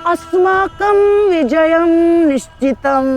अस्माकं विजयं निश्चितम्।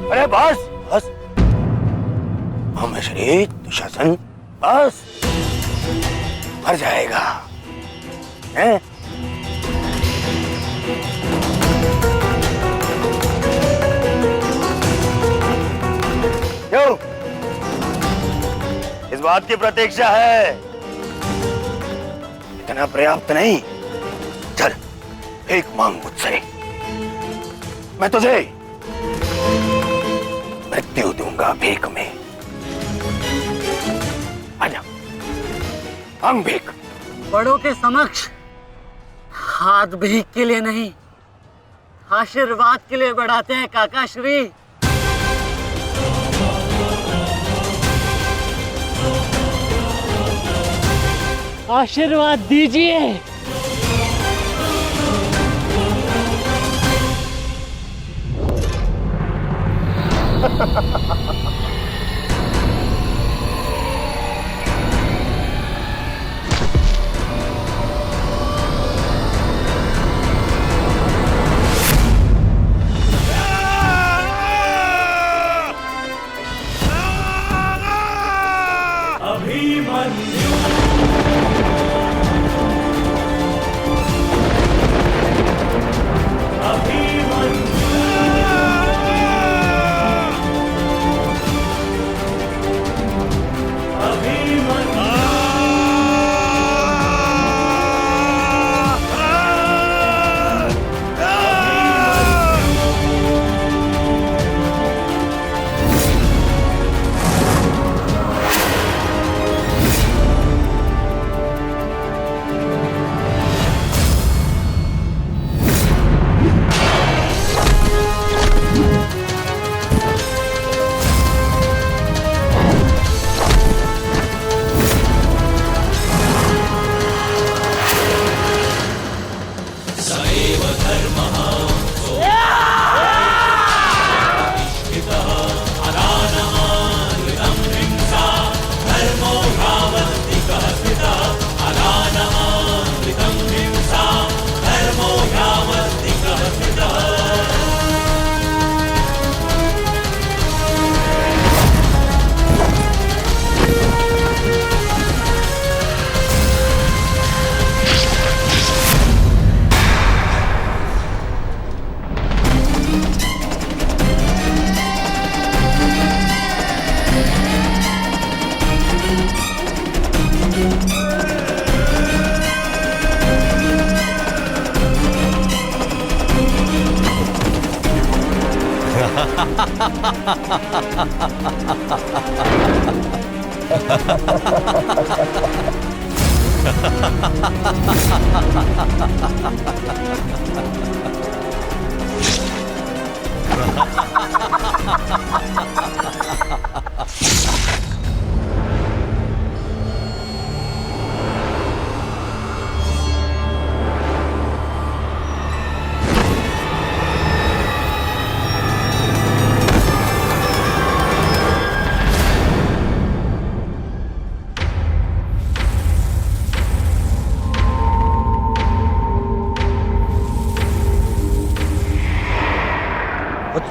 अरे बस बस, श्री दुशासन बस, मर जाएगा हैं? क्यों? इस बात की प्रतीक्षा है? इतना पर्याप्त नहीं? चल एक मांग मुझसे, मैं तुझे मृत्यु दूंगा भीख में। आजा, मांग भीख। बड़ों के समक्ष हाथ भीख के लिए नहीं, आशीर्वाद के लिए बढ़ाते हैं काका श्री। आशीर्वाद दीजिए।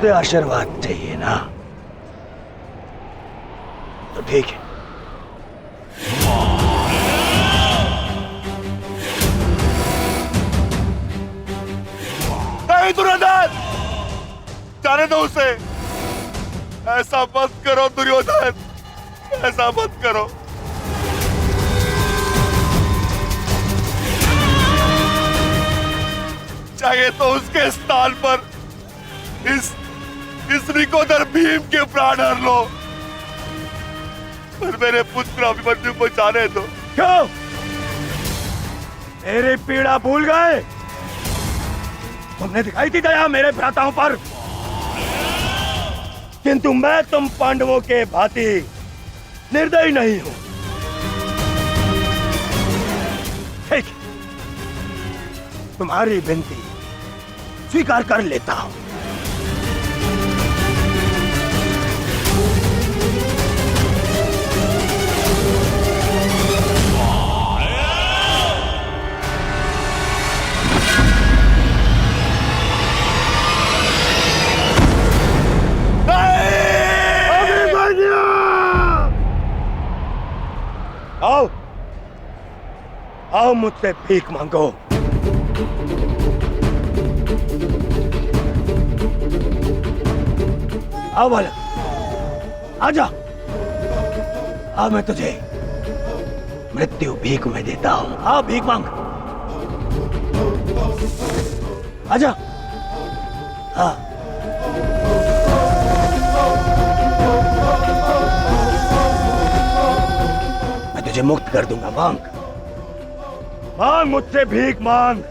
तुझे आशीर्वाद चाहिए ना, तो ठीक है। नहीं दुर्योधन, जाने दो उसे। ऐसा मत करो दुर्योधन, ऐसा मत करो। चाहिए तो उसके स्थान पर इस निकोदर भीम के प्राण हर लो, पर मेरे पुत्र अभिमन्यु को जाने दो। क्यों? मेरी पीड़ा भूल गए? तुमने दिखाई थी दया मेरे भ्राताओं पर, किंतु मैं तुम पांडवों के भांति निर्दयी नहीं हूं। ठीक, तुम्हारी विनती स्वीकार कर लेता हूं। आओ, आओ मुझसे भीख मांगो। आओ बालक, आजा। अब मैं तुझे मृत्यु भीख में देता हूं। आओ भीख मांग, आजा। हाँ, मैं तुझे मुक्त कर दूंगा। मांग, मांग मुझसे भीख मांग।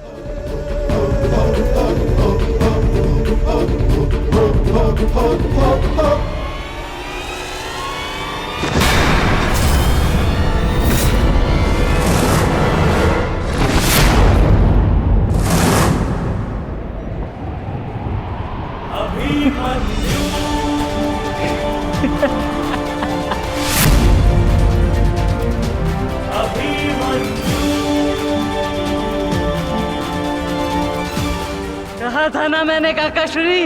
कहा था ना मैंने काकाश्री,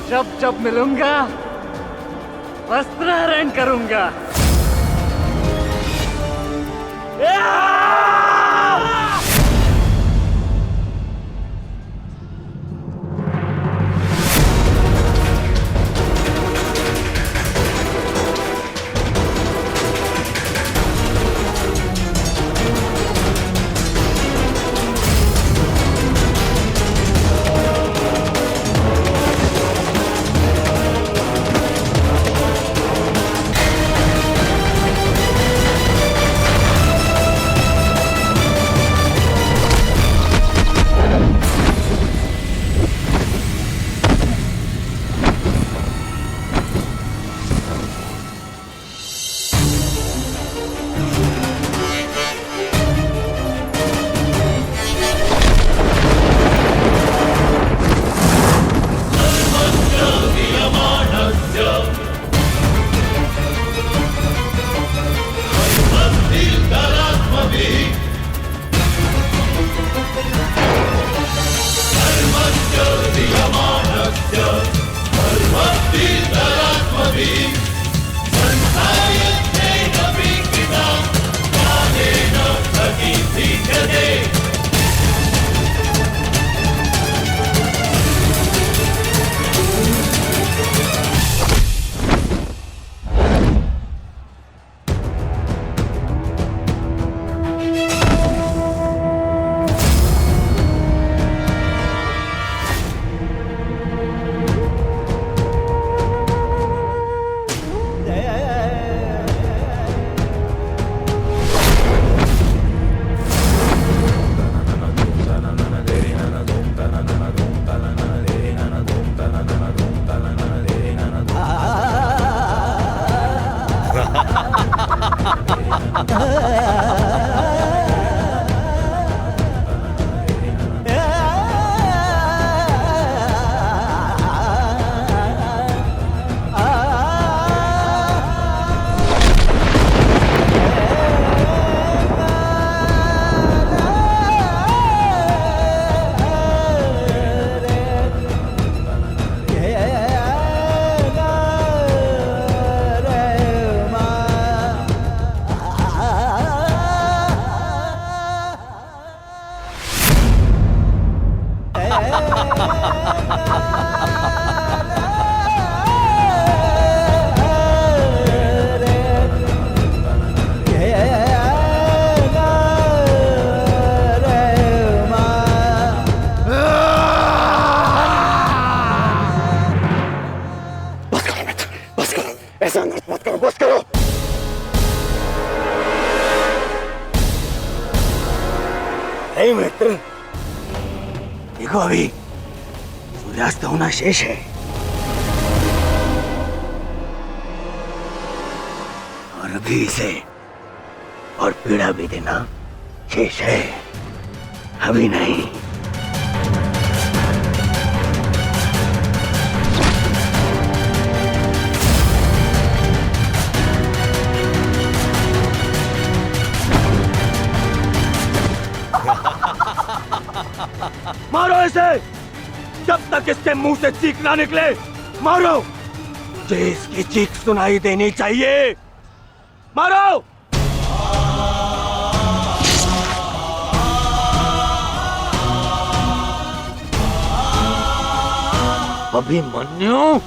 जब जब मिलूंगा वस्त्रहरण करूंगा। ऐसा नृत्य मत करो, बस करो। हे मित्र, देखो अभी सूर्यास्त होना शेष है और अभी इसे और पीड़ा भी देना शेष है, अभी नहीं। मारो इसे जब तक इसके मुंह से चीख ना निकले। मारो, मुझे इसकी चीख सुनाई देनी चाहिए। मारो। अभिमन्यु,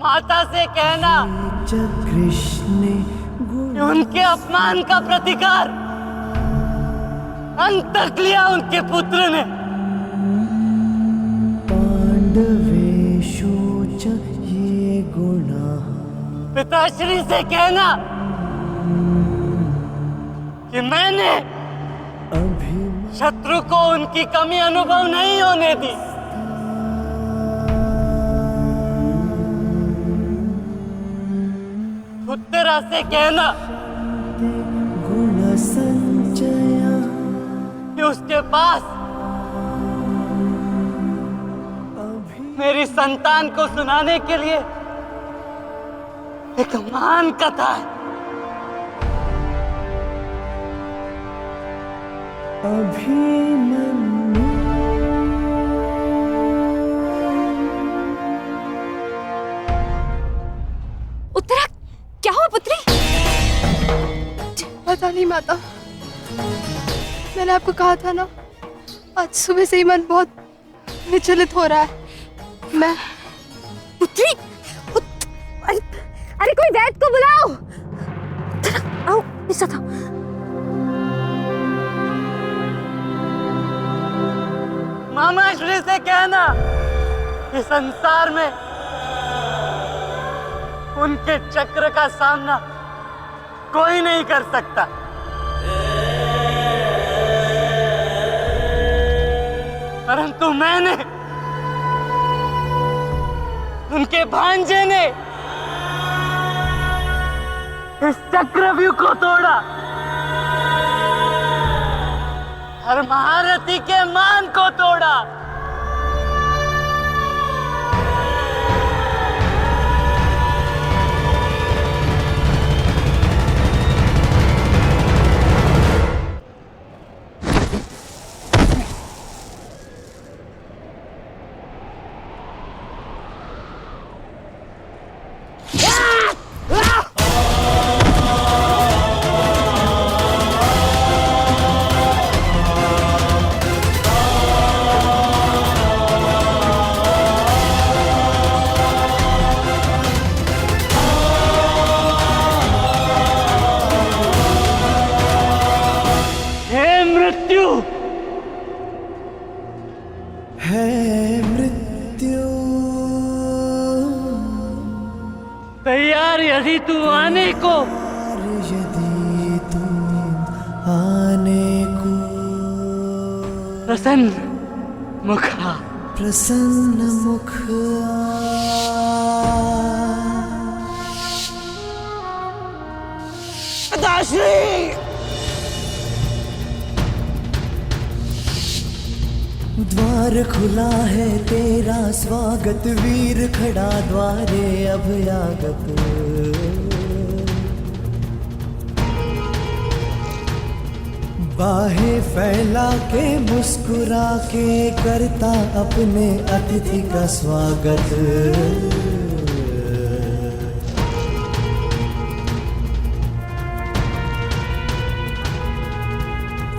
माता से कहना कि उनके अपमान का प्रतिकार अंत तक लिया उनके पुत्र ने। पिताश्री से कहना कि मैंने शत्रु को उनकी कमी अनुभव नहीं होने दी। उत्तरा से कहना कि उसके पास मेरी संतान को सुनाने के लिए एक महान कथा है। उत्तरा, क्या हुआ पुत्री? पता नहीं माता, मैंने आपको कहा था ना, आज सुबह से ही मन बहुत विचलित हो रहा है। मैं पुत्री, अरे कोई वैद्य को बुलाओ। आओ, ऐसा था। मामा श्री से कहना कि संसार में उनके चक्र का सामना कोई नहीं कर सकता। परंतु मैंने, उनके भांजे ने इस चक्रव्यूह को तोड़ा और महारथी के मान को तोड़ा। तैयार यदि तू आने को, यदि तू आने को, प्रसन्न मुखा, प्रसन्न मुख द्वार खुला है तेरा स्वागत, वीर खड़ा द्वारे अभयागत। बाहें फैला के मुस्कुरा के करता अपने अतिथि का स्वागत।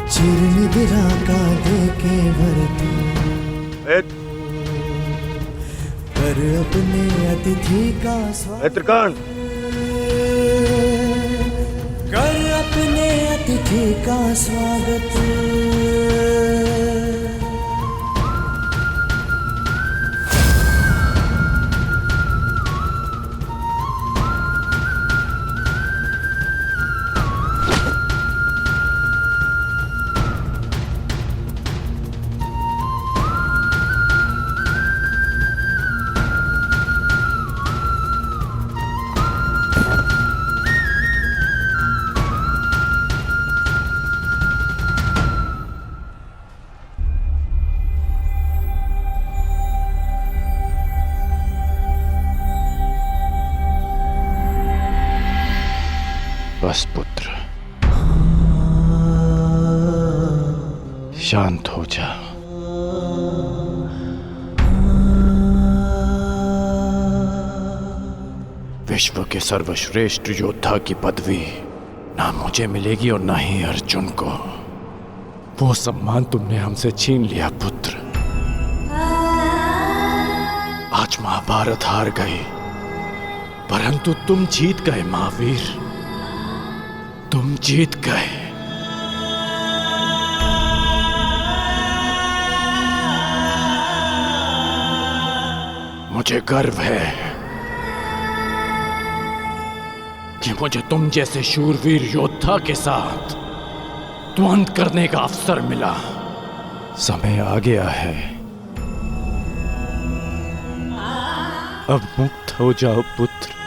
चिरनिद्रा का देके भरती कर अपने अतिथि का स्वागत। त्रिकांड, कर अपने अतिथि का स्वागत। बस पुत्र, शांत हो जा। विश्व के सर्वश्रेष्ठ योद्धा की पदवी ना मुझे मिलेगी और ना ही अर्जुन को। वो सम्मान तुमने हमसे छीन लिया पुत्र। आज महाभारत हार गई, परंतु तुम जीत गए महावीर, तुम जीत गए। मुझे गर्व है कि मुझे तुम जैसे शूरवीर योद्धा के साथ द्वंद्व करने का अवसर मिला। समय आ गया है, अब मुक्त हो जाओ पुत्र।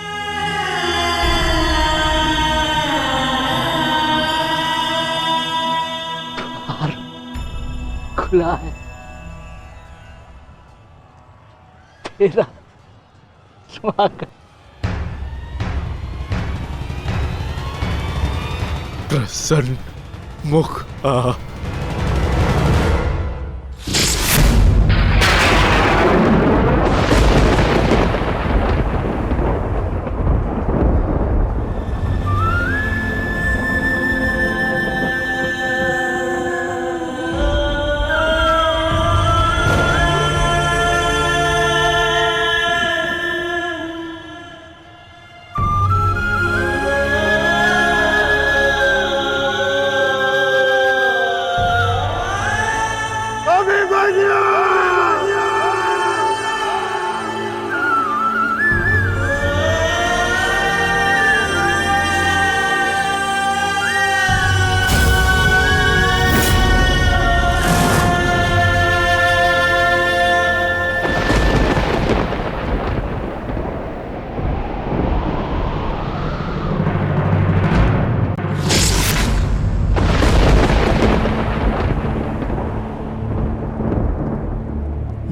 खुला है तेरा स्वागत। प्रसन्न मुख आ।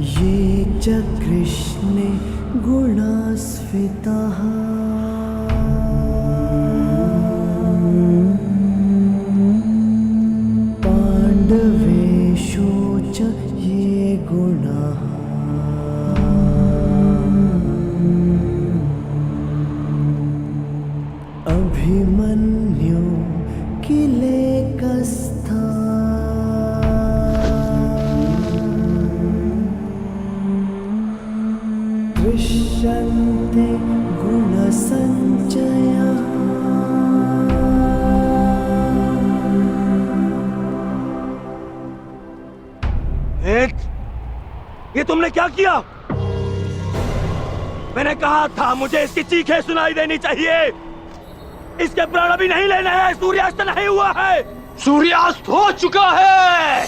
ये च कृष्णे गुणास्फितः पाण्डवेषु च ये गुणाः अभिमन्यु किलेकस्था दृश्यन्ते गुणसञ्चयः। ये तुमने क्या किया? मैंने कहा था मुझे इसकी चीखें सुनाई देनी चाहिए। इसके प्राण अभी नहीं लेने हैं, सूर्यास्त नहीं हुआ है। सूर्यास्त हो चुका है।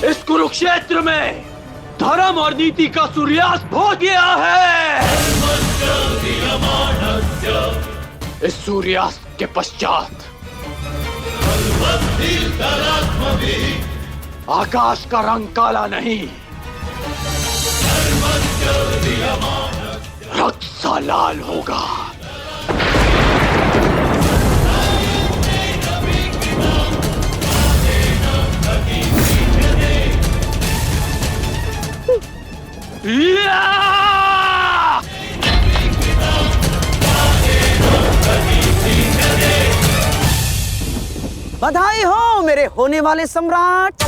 इस कुरुक्षेत्र में धर्म और नीति का सूर्यास्त हो गया है। इस सूर्यास्त के पश्चात आकाश का रंग काला नहीं, सीधा लाल होगा। बधाई हो मेरे होने वाले सम्राट।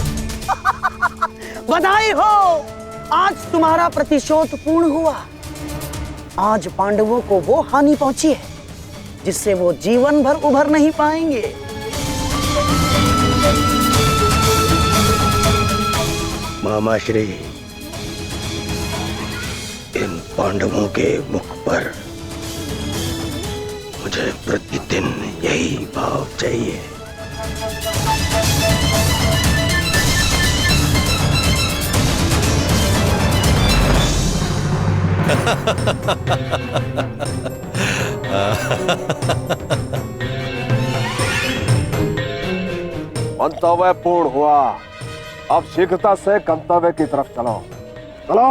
बधाई हो, आज तुम्हारा प्रतिशोध पूर्ण हुआ। आज पांडवों को वो हानि पहुंची है जिससे वो जीवन भर उभर नहीं पाएंगे। मामाश्री, इन पांडवों के मुख पर मुझे प्रतिदिन यही भाव चाहिए। मंतव्य पूर्ण हुआ। अब शीघ्रता से गंतव्य की तरफ चलो। चलो।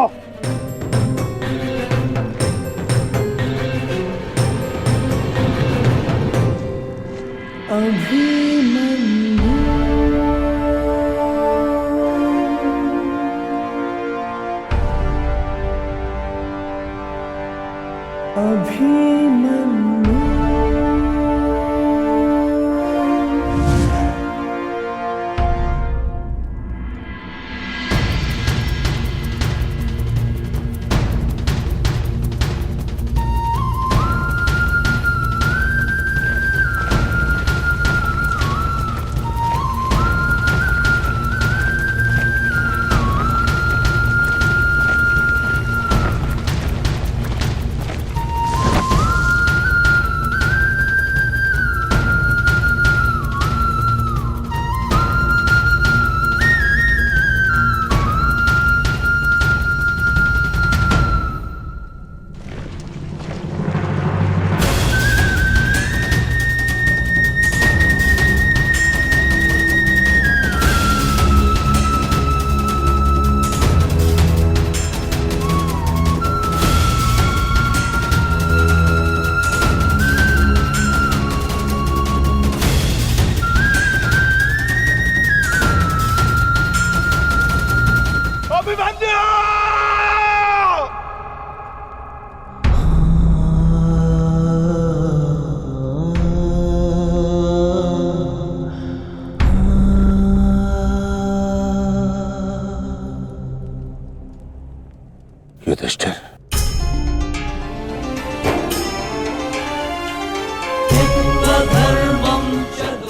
युधिष्ठिर,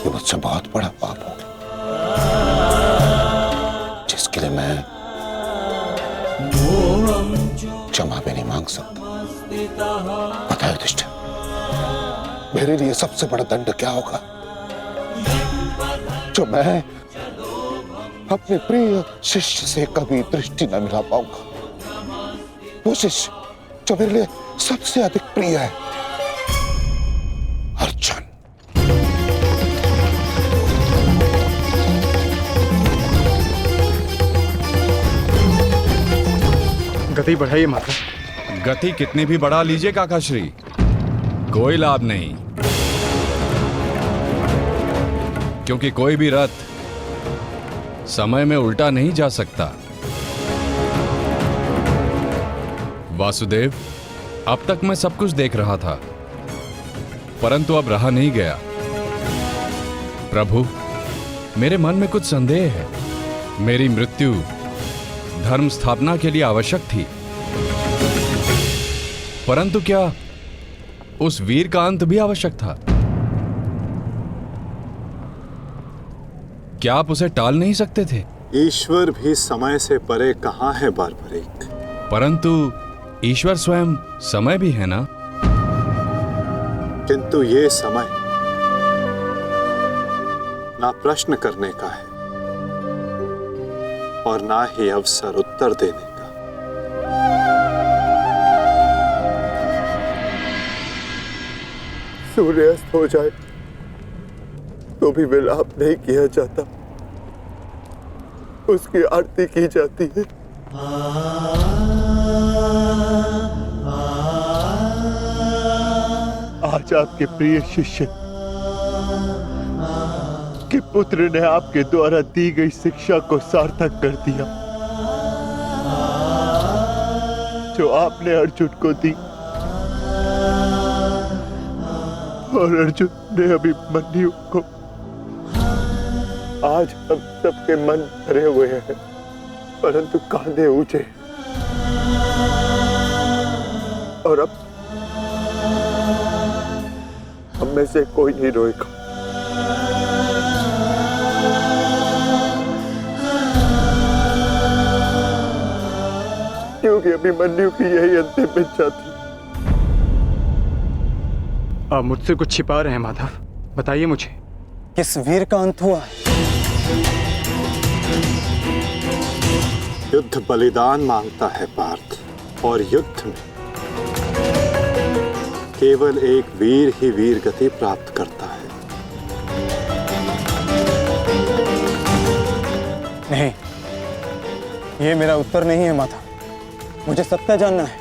ये मुझसे बहुत बड़ा पाप हो जिसके लिए मैं क्षमा भी नहीं मांग सकता। पता है युधिष्ठिर, मेरे लिए सबसे बड़ा दंड क्या होगा? जो मैं अपने प्रिय शिष्य से कभी दृष्टि न मिला पाऊंगा। वो शिष्य जो मेरे लिए सबसे अधिक प्रिय है, अर्जुन। गति बढ़ाइए माता। गति कितनी भी बढ़ा लीजिए काकाश्री, कोई लाभ नहीं, क्योंकि कोई भी रथ समय में उल्टा नहीं जा सकता। वासुदेव, अब तक मैं सब कुछ देख रहा था, परंतु अब रहा नहीं गया। प्रभु, मेरे मन में कुछ संदेह है। मेरी मृत्यु धर्म स्थापना के लिए आवश्यक थी, परंतु क्या उस वीर का अंत भी आवश्यक था? क्या आप उसे टाल नहीं सकते थे? ईश्वर भी समय से परे कहां है बारबरीक। परंतु ईश्वर स्वयं समय भी है ना? किंतु ये समय ना प्रश्न करने का है और ना ही अवसर उत्तर देने का। सूर्यास्त हो जाए तो भी विलाप नहीं किया जाता, उसकी आरती की जाती है। आज आपके प्रिय शिष्य के पुत्र ने आपके द्वारा दी गई शिक्षा को सार्थक कर दिया, जो आपने अर्जुन को दी, और अर्जुन ने अभिमन्यु को। आज हम सबके मन भरे हुए हैं, परंतु कांधे ऊंचे, और अब हम में से कोई नहीं रोएगा, क्योंकि अभिमन्यु की यही अंतिम इच्छा थी। आप मुझसे कुछ छिपा रहे हैं माधव, बताइए मुझे। किस वीर का अंत हुआ है? युद्ध बलिदान मांगता है पार्थ, और युद्ध में केवल एक वीर ही वीर गति प्राप्त करता है। नहीं, ये मेरा उत्तर नहीं है माता। मुझे सत्य जानना है।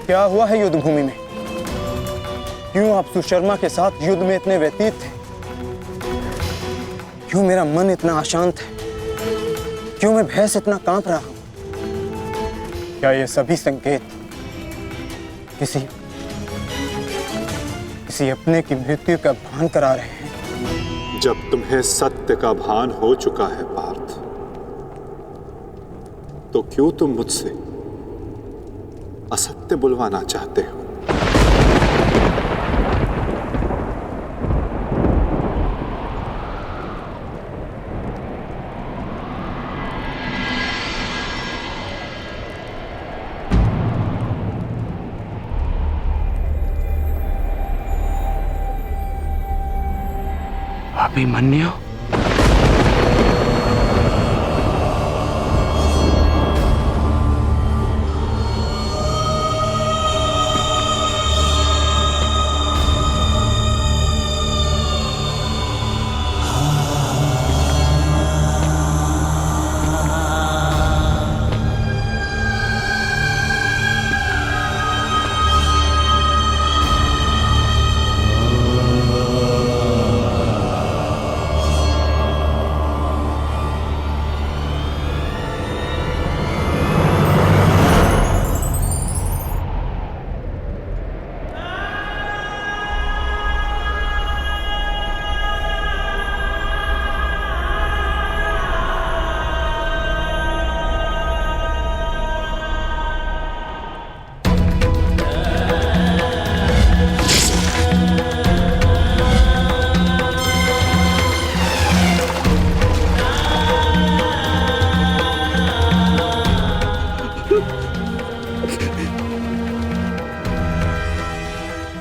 क्या हुआ है युद्ध भूमि में? क्यों आप सुशर्मा के साथ युद्ध में इतने व्यतीत थे? क्यों मेरा मन इतना अशांत है? क्यों मैं भय से इतना कांप रहा हूं? क्या ये सभी संकेत किसी अपने की मृत्यु का भान करा रहे हैं? जब तुम्हें सत्य का भान हो चुका है पार्थ, तो क्यों तुम मुझसे असत्य बुलवाना चाहते हो? अभिमन्यु?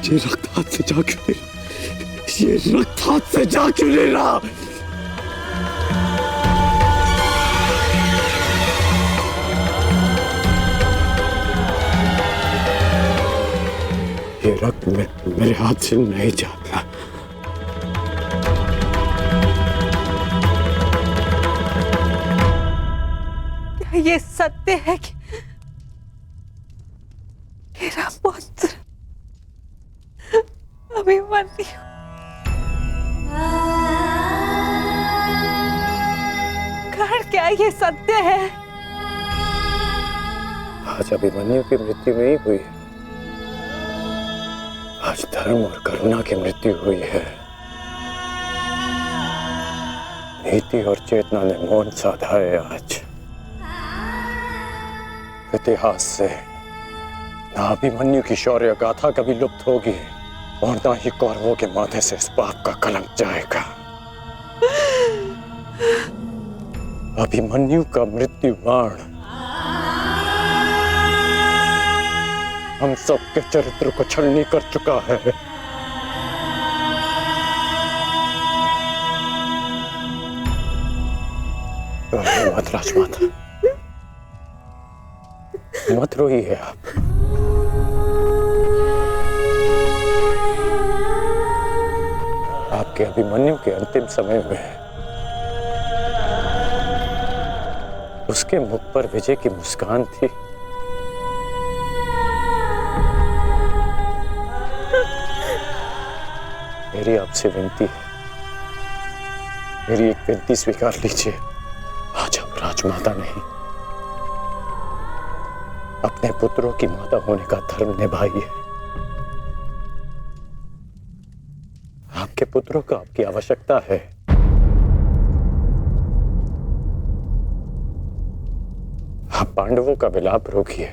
ये रक्त हाथ से जा क्यों नहीं रहा? ये रक्त हाथ से जा क्यों नहीं रहा? ये रक्त मेरे हाथ से नहीं जाता। क्या ये सत्य है कि मेरा पुत्र अभिमन्यु कर्ण, क्या ये सत्य है? आज अभिमन्यु की मृत्यु नहीं हुई है, आज धर्म और करुणा की मृत्यु हुई है। नीति और चेतना ने मौन साधा है। आज इतिहास से ना अभिमन्यु की शौर्य गाथा कभी लुप्त होगी और ना ही कौरवों के माथे से इस पाप का कलंक जाएगा। अभिमन्यु का मृत्यु बाण हम सबके चरित्र को छलनी कर चुका है। मत राजमाता, मत रोइए आप। आपके अभिमन्यु के अंतिम समय में उसके मुख पर विजय की मुस्कान थी, मेरी आपसे विनती है, मेरी एक विनती स्वीकार लीजिए। आज हम राजमाता नहीं, अपने पुत्रों की माता होने का धर्म निभाइए। आपके पुत्रों को आपकी आवश्यकता है। आप पांडवों का विलाप रोकिए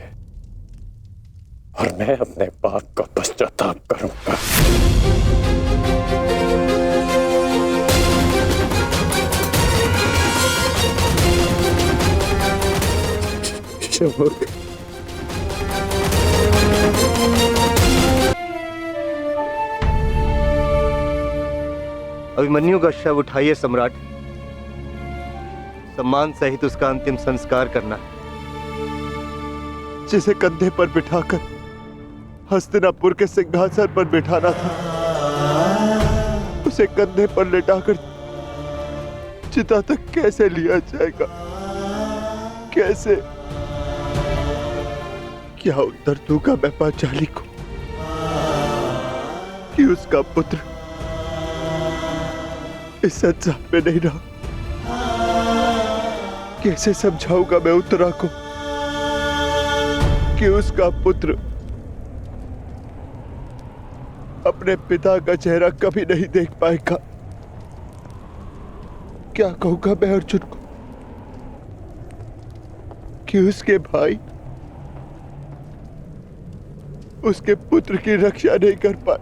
और मैं अपने पाप का पश्चाताप करूंगा। अभिमन्यु का शव उठाइए सम्राट, सम्मान सहित उसका अंतिम संस्कार करना है। जिसे कंधे पर बिठाकर हस्तिनापुर के सिंहासन पर बिठाना था, उसे कंधे पर लेटाकर चिता तक कैसे लिया जाएगा? कैसे? क्या उत्तर दूंगा मैं पांचाली को कि उसका पुत्र इस संसार में नहीं रहा? कैसे समझाऊंगा मैं उत्तरा को कि उसका पुत्र अपने पिता का चेहरा कभी नहीं देख पाएगा? क्या कहूंगा मैं अर्जुन को कि उसके भाई उसके पुत्र की रक्षा नहीं कर पाए?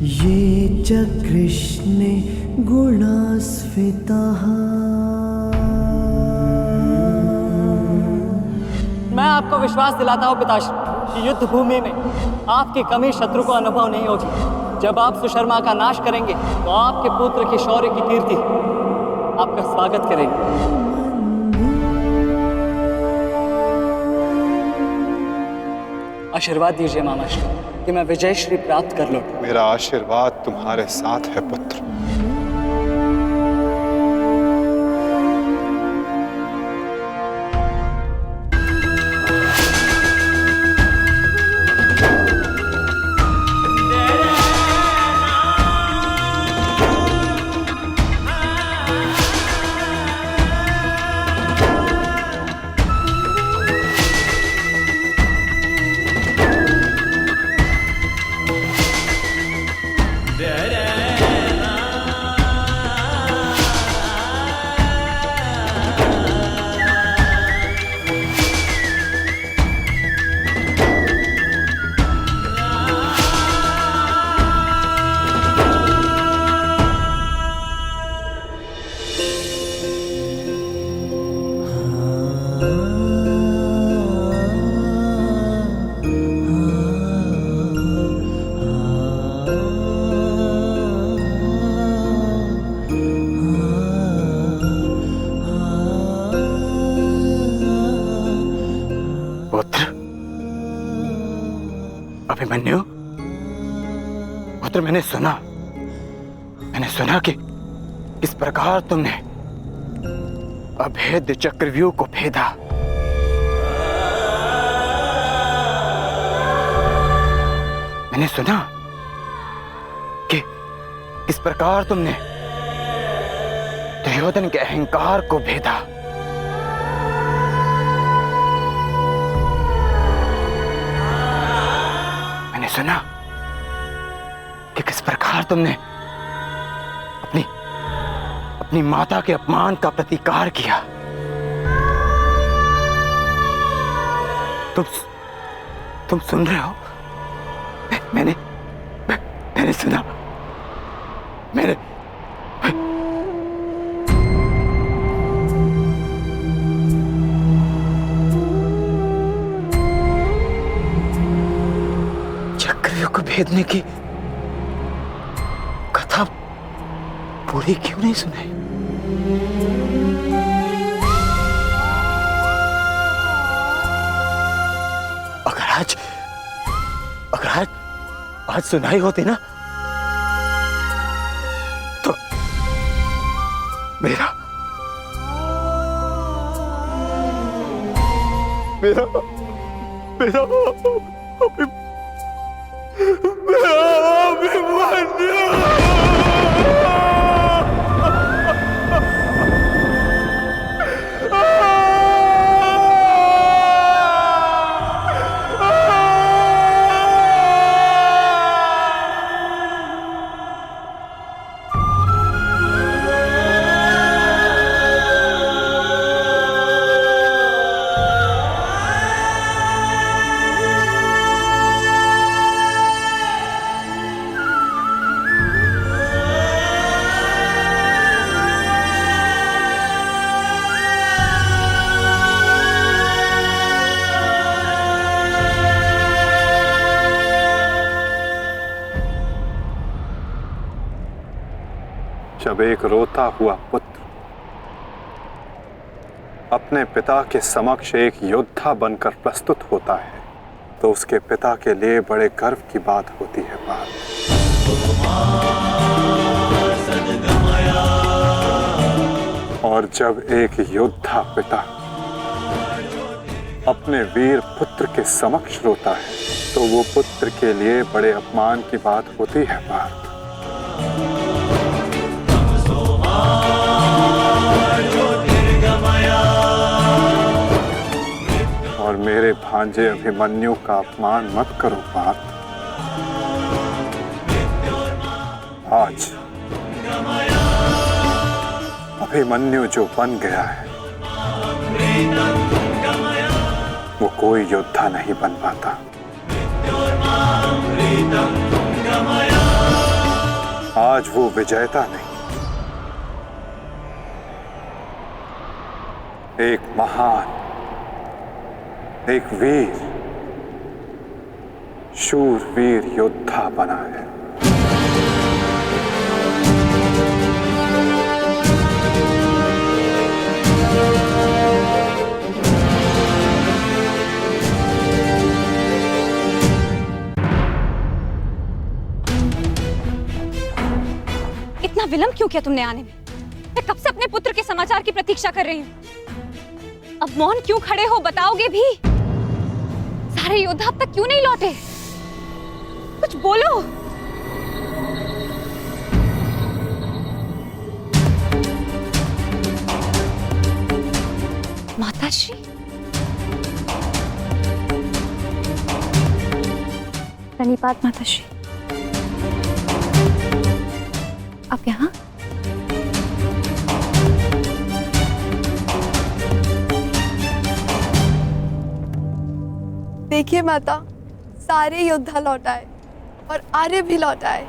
ये च कृष्णे गुणास्फितः। मैं आपको विश्वास दिलाता हूँ पिताश्री कि युद्ध भूमि में आपकी कमी शत्रु को अनुभव नहीं होगी। जब आप सुशर्मा का नाश करेंगे तो आपके पुत्र की शौर्य की कीर्ति आपका स्वागत करेगी। आशीर्वाद दीजिए मामाश्री कि मैं विजयश्री प्राप्त कर लूं। मेरा आशीर्वाद तुम्हारे साथ है पुत्र। पुत्र, मैंने सुना कि किस प्रकार तुमने अभेद्य चक्रव्यूह को भेदा। मैंने सुना कि किस प्रकार तुमने दुर्योधन के अहंकार को भेदा। मैंने सुना कि किस प्रकार तुमने अपनी माता के अपमान का प्रतिकार किया। तुम सुन रहे हो? मैंने सुना। मैंने चक्रव्यूह को भेदने की कथा पूरी क्यों नहीं सुनाई? अगर आज सुनाई होती ना, तो मेरा जब एक रोता हुआ पुत्र अपने पिता के समक्ष एक योद्धा बनकर प्रस्तुत होता है, तो उसके पिता के लिए बड़े गर्व की बात होती है। और जब एक योद्धा पिता अपने वीर पुत्र के समक्ष रोता है, तो वो पुत्र के लिए बड़े अपमान की बात होती है। और मेरे भांजे अभिमन्यु का अपमान मत करो पार्थ। आज अभिमन्यु जो बन गया है, वो कोई योद्धा नहीं बन पाता। आज वो विजेता नहीं, एक महान, एक वीर, शूरवीर योद्धा बना है। इतना विलंब क्यों किया तुमने आने में? मैं कब से अपने पुत्र के समाचार की प्रतीक्षा कर रही हूँ। अब मौन क्यों खड़े हो, बताओगे भी? सारे योद्धा अब तक क्यों नहीं लौटे? कुछ बोलो। माताश्री, प्रणिपात माताश्री। आप यहाँ? देखिए माता, सारे योद्धा लौट आए और आर्य भी लौट आए।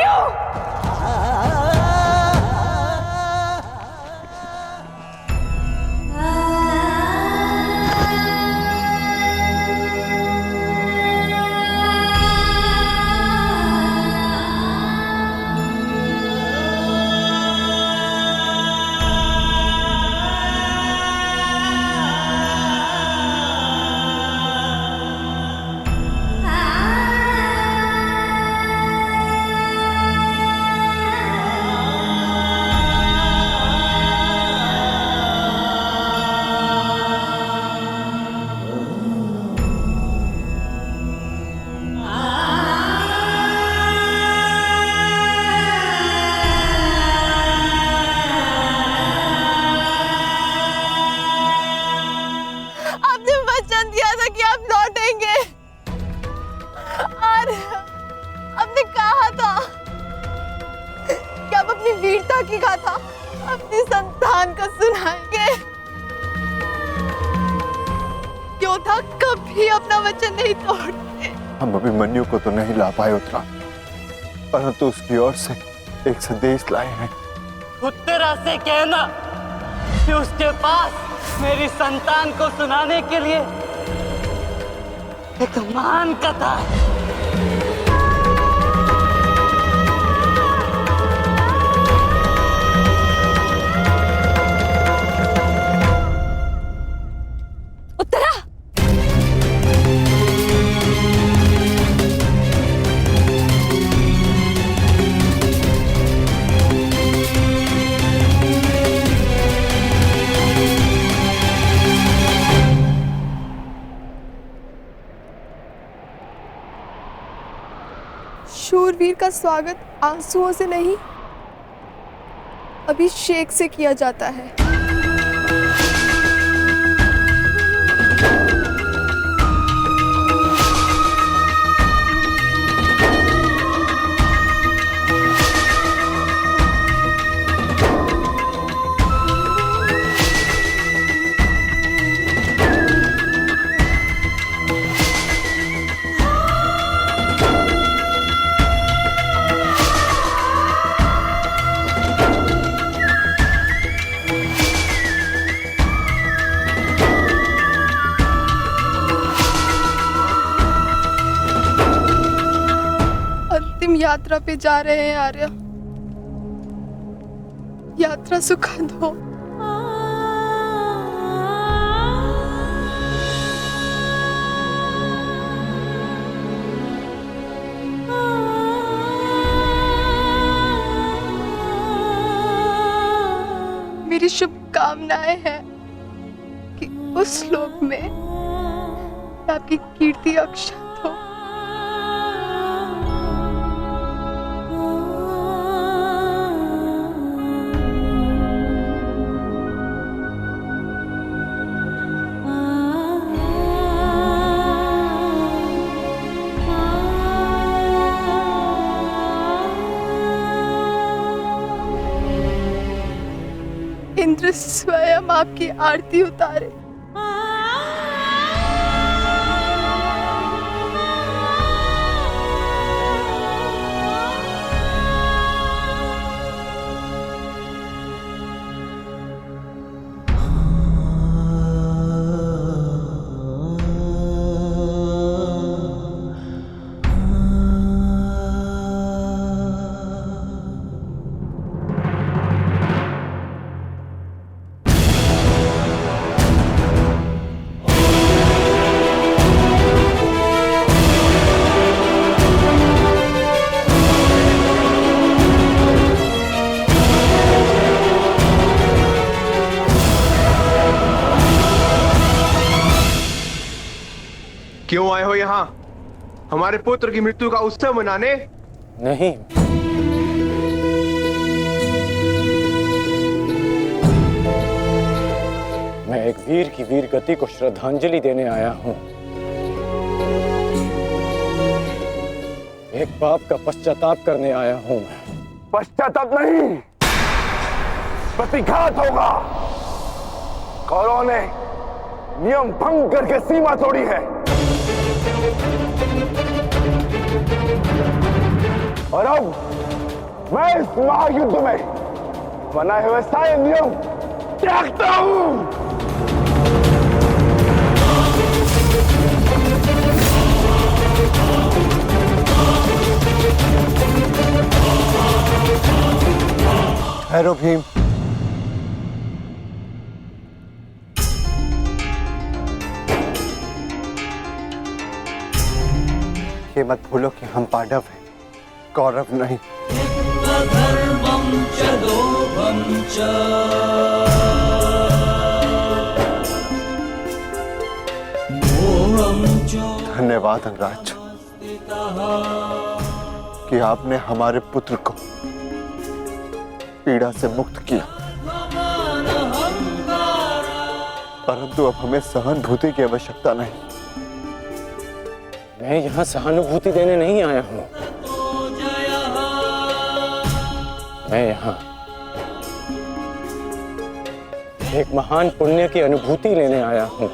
अभिमन्यु! की गाथा अपनी संतान को सुनाएंगे। योद्धा कभी अपना वचन नहीं तोड़ते। हम अभिमन्यु को तो नहीं ला पाए उत्तरा, परंतु उसकी ओर से एक संदेश लाए हैं। उत्तरा से कहना कि उसके पास मेरी संतान को सुनाने के लिए एक महान कथा है। शूरवीर का स्वागत आंसुओं से नहीं, अभिषेक से किया जाता है। यात्रा पे जा रहे हैं आर्य, यात्रा सुखद हो। मेरी शुभकामनाएं हैं कि उस लोक में आपकी कीर्ति अक्षत हो। इंद्र स्वयं आपकी आरती उतारे। क्यों आए हो यहाँ? हमारे पुत्र की मृत्यु का उत्सव मनाने? नहीं, मैं एक वीर की वीर गति को श्रद्धांजलि देने आया हूँ। एक पाप का पश्चाताप करने आया हूँ। पश्चाताप नहीं, प्रतिघात होगा। कौरवों ने नियम भंग करके सीमा तोड़ी है और अब मैं इस महायुद्ध में बनाए हुए सारे नियम त्यागता हूं। ठहरो भीम। ये मत भूलो कि हम पांडव हैं, कौरव नहीं। धन्यवाद अंगराज कि आपने हमारे पुत्र को पीड़ा से मुक्त किया, परंतु अब हमें सहानुभूति की आवश्यकता नहीं। मैं यहाँ सहानुभूति देने नहीं आया हूँ, मैं यहाँ एक महान पुण्य की अनुभूति लेने आया हूँ।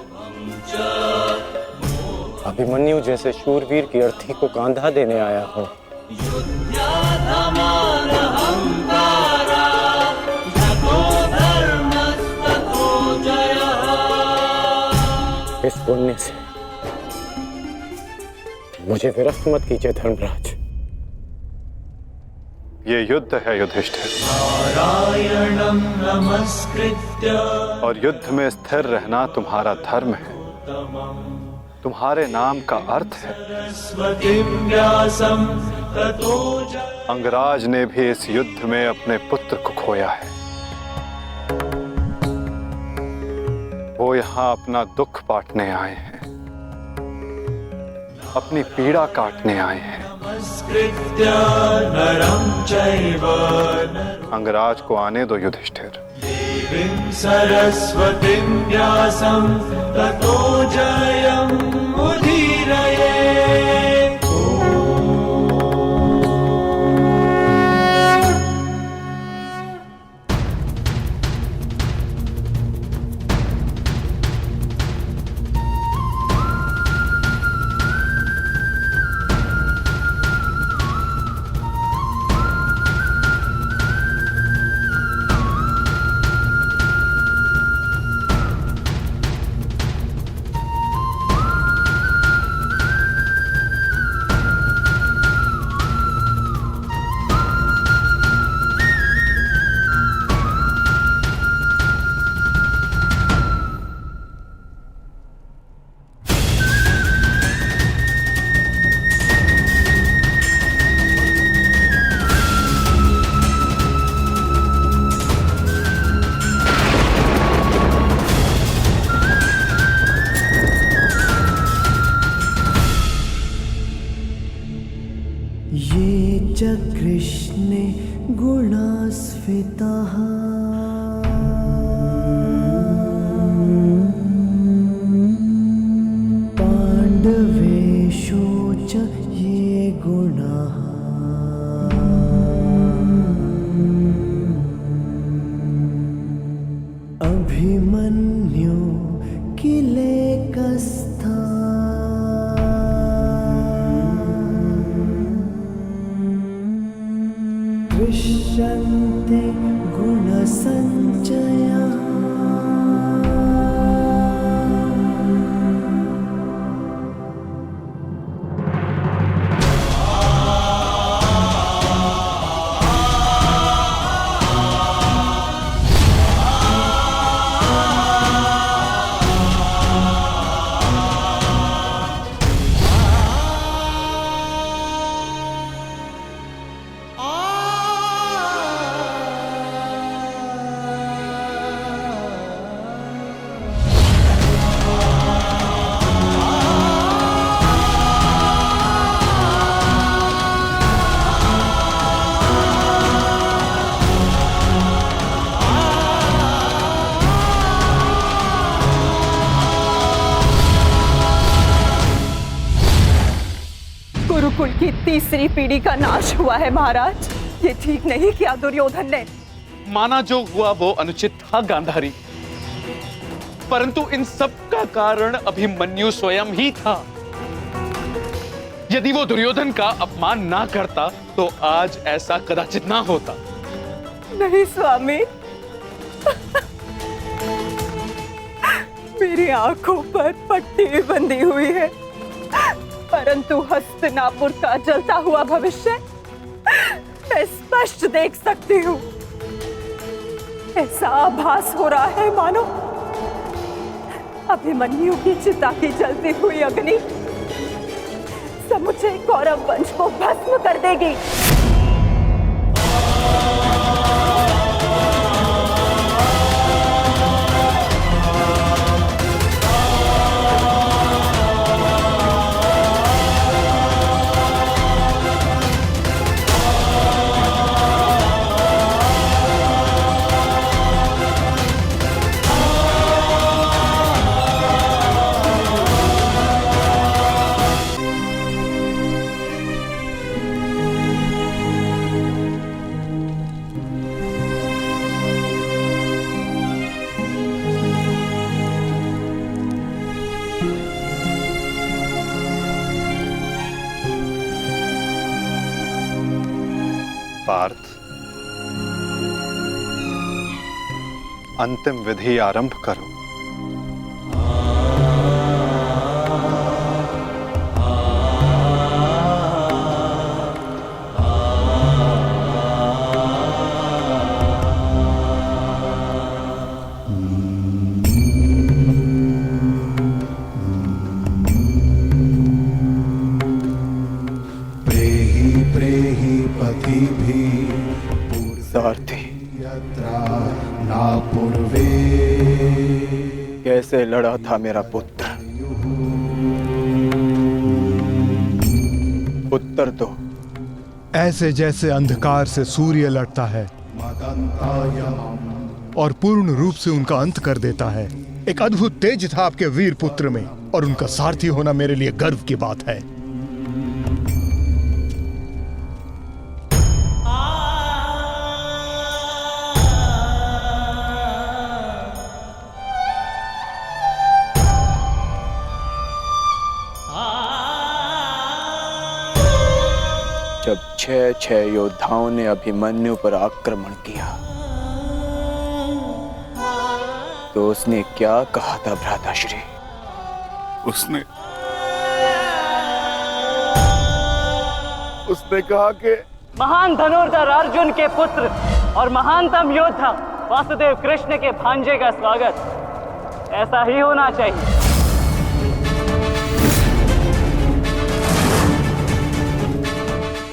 अभिमन्यु जैसे शूरवीर की अर्थी को कांधा देने आया हूँ। इस पुण्य से मुझे विरक्त मत कीजिए धर्मराज। ये युद्ध है युधिष्ठिर, नारायणं नमस्कृत्य और युद्ध में स्थिर रहना तुम्हारा धर्म है। तुम्हारे नाम का अर्थ है अंगराज ने भी इस युद्ध में अपने पुत्र को खोया है। वो यहाँ अपना दुख बांटने आए हैं, अपनी पीड़ा काटने आए हैं। अंगराज को आने दो युधिष्ठिर। सरस्वतीं व्यासं ततो जयं उदीरये। ये च कृष्णे गुणास्फिताः पाण्डवेषु च ये गुणाः अभिमन्यु किलेकस्था दृश्यन्ते गुणसञ्चयः। गुरुकुल की तीसरी पीढ़ी का नाश हुआ है महाराज। ये ठीक नहीं किया दुर्योधन ने। माना जो हुआ वो अनुचित था गांधारी, परंतु इन सब का कारण अभिमन्यु स्वयं ही था। यदि वो दुर्योधन का अपमान ना करता तो आज ऐसा कदाचित ना होता। नहीं स्वामी, मेरी आंखों पर पट्टी बंधी हुई है, परंतु हस्तिनापुर का जलता हुआ भविष्य मैं स्पष्ट देख सकती हूँ। ऐसा आभास हो रहा है मानो अभिमन्यु की चिता की जलती हुई अग्नि समुचे कौरव वंश को भस्म कर देगी। पार्थ, अंतिम विधि आरंभ करो। सारथी, कैसे लड़ा था मेरा पुत्र? उत्तर दो। ऐसे जैसे अंधकार से सूर्य लड़ता है और पूर्ण रूप से उनका अंत कर देता है। एक अद्भुत तेज था आपके वीर पुत्र में और उनका सारथी होना मेरे लिए गर्व की बात है। जब 6 योद्धाओं ने अभिमन्यु पर आक्रमण किया तो उसने क्या कहा था भ्राताश्री? उसने कहा कि महान धनुर्धर अर्जुन के पुत्र और महानतम योद्धा वासुदेव कृष्ण के भांजे का स्वागत ऐसा ही होना चाहिए।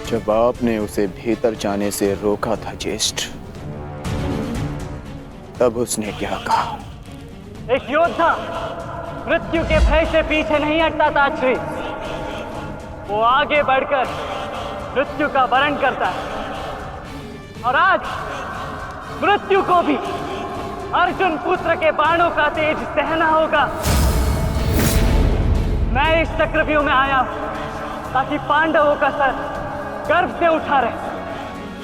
जब आपने उसे भीतर जाने से रोका था ज्येष्ठ, तब उसने क्या कहा? एक योद्धा मृत्यु के भय से पीछे नहीं हटता था श्री, वो आगे बढ़कर मृत्यु का वरण करता है। और आज मृत्यु को भी अर्जुन पुत्र के बाणों का तेज सहना होगा। मैं इस चक्रव्यूह में आया हूं ताकि पांडवों का सर गर्व से उठा रहे।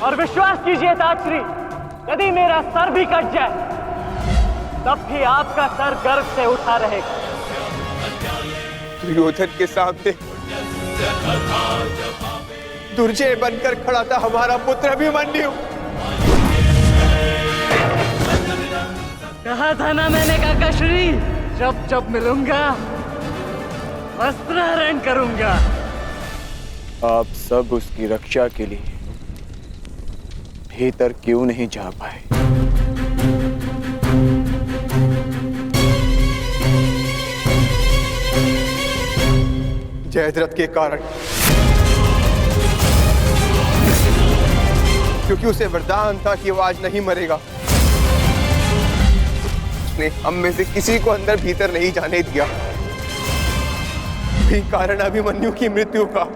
और विश्वास कीजिए ताक्षरी, यदि मेरा सर भी कट जाए तब भी आपका सर गर्व से उठा रहेगा। दुर्योधन के सामने दुर्जय बनकर खड़ा था हमारा पुत्र अभिमन्यु। कहा था ना मैंने काकाश्री, जब जब मिलूंगा वस्त्रहरण करूंगा। आप सब उसकी रक्षा के लिए भीतर क्यों नहीं जा पाए? जयद्रथ के कारण, क्योंकि उसे वरदान था कि वो आज नहीं मरेगा। उसने हम में से किसी को अंदर भीतर नहीं जाने दिया, भी कारण अभिमन्यु की मृत्यु का।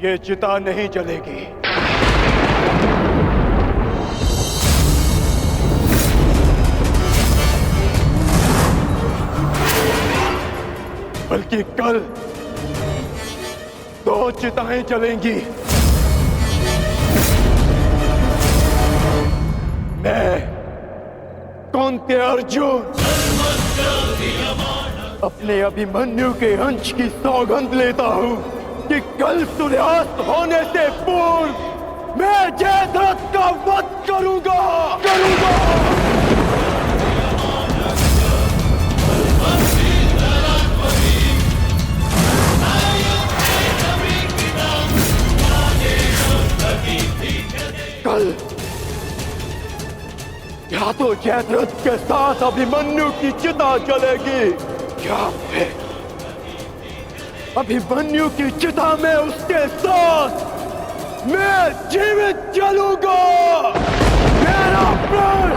ये चिता नहीं जलेगी। बल्कि कल 2 चिताएं जलेंगी। मैं कौंते अर्जुन अपने अभिमन्यु के अंश की सौगंध लेता हूं कि कल सूर्यास्त होने से पूर्व मैं जयद्रथ का वध करूंगा। कल या तो जयद्रथ के साथ अभिमन्यु की चिता जलेगी या फिर अभिमन्यु की चिता में उसके साथ मैं जीवित जलूंगा। मेरा प्राण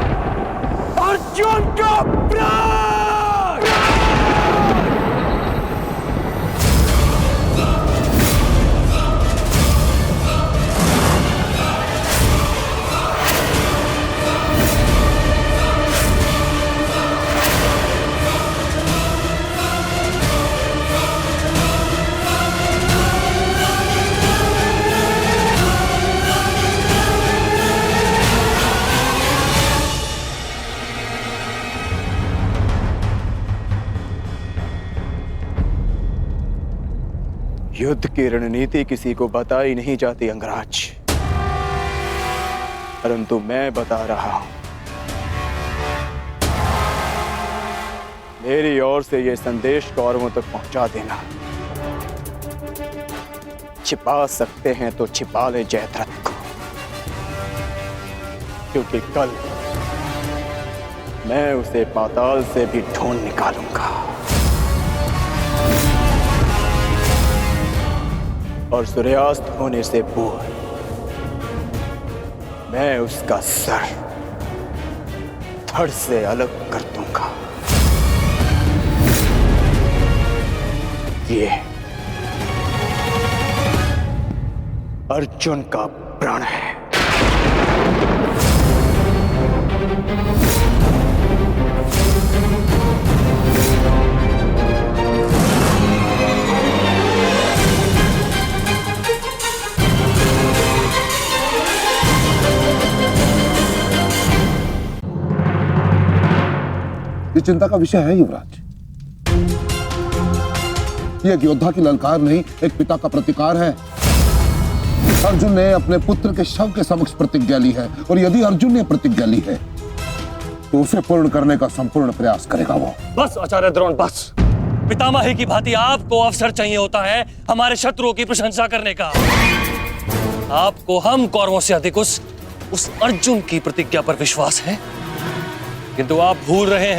अर्जुन का प्राण। युद्ध की रणनीति किसी को बताई नहीं जाती अंगराज, परंतु मैं बता रहा हूं। मेरी ओर से यह संदेश कौरवों तक पहुंचा देना। छिपा सकते हैं तो छिपा ले जयद्रथ को, क्योंकि कल मैं उसे पाताल से भी ढूंढ निकालूंगा और सूर्यास्त होने से पूर्व मैं उसका सर धड़ से अलग कर दूंगा। ये अर्जुन का प्रण है। ये चिंता का विषय है युवराज। ये एक योद्धा की ललकार नहीं, एक पिता का प्रतिकार है। अर्जुन ने अपने पुत्र के शव के समक्ष प्रतिज्ञा ली है और यदि अर्जुन ने प्रतिज्ञा ली है तो उसे पूर्ण करने का संपूर्ण प्रयास करेगा वो। बस आचार्य द्रोण, बस। पितामही की भांति आपको अवसर चाहिए होता है हमारे शत्रुओं की प्रशंसा करने का। आपको हम कौरवों से अधिक उस अर्जुन की प्रतिज्ञा पर विश्वास है, किंतु आप भूल रहे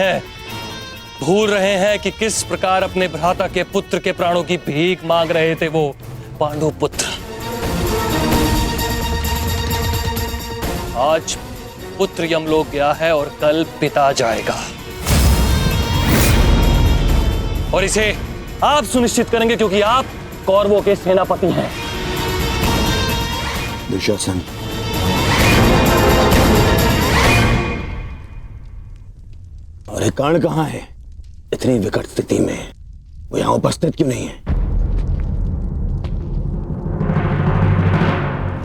हैं कि किस प्रकार अपने भ्राता के पुत्र के प्राणों की भीख मांग रहे थे वो पांडु पुत्र। आज पुत्र यमलोक गया है और कल पिता जाएगा, और इसे आप सुनिश्चित करेंगे क्योंकि आप कौरवों के सेनापति हैं। दुशासन, और कर्ण कहां है? इतनी विकट स्थिति में वो यहां उपस्थित क्यों नहीं है?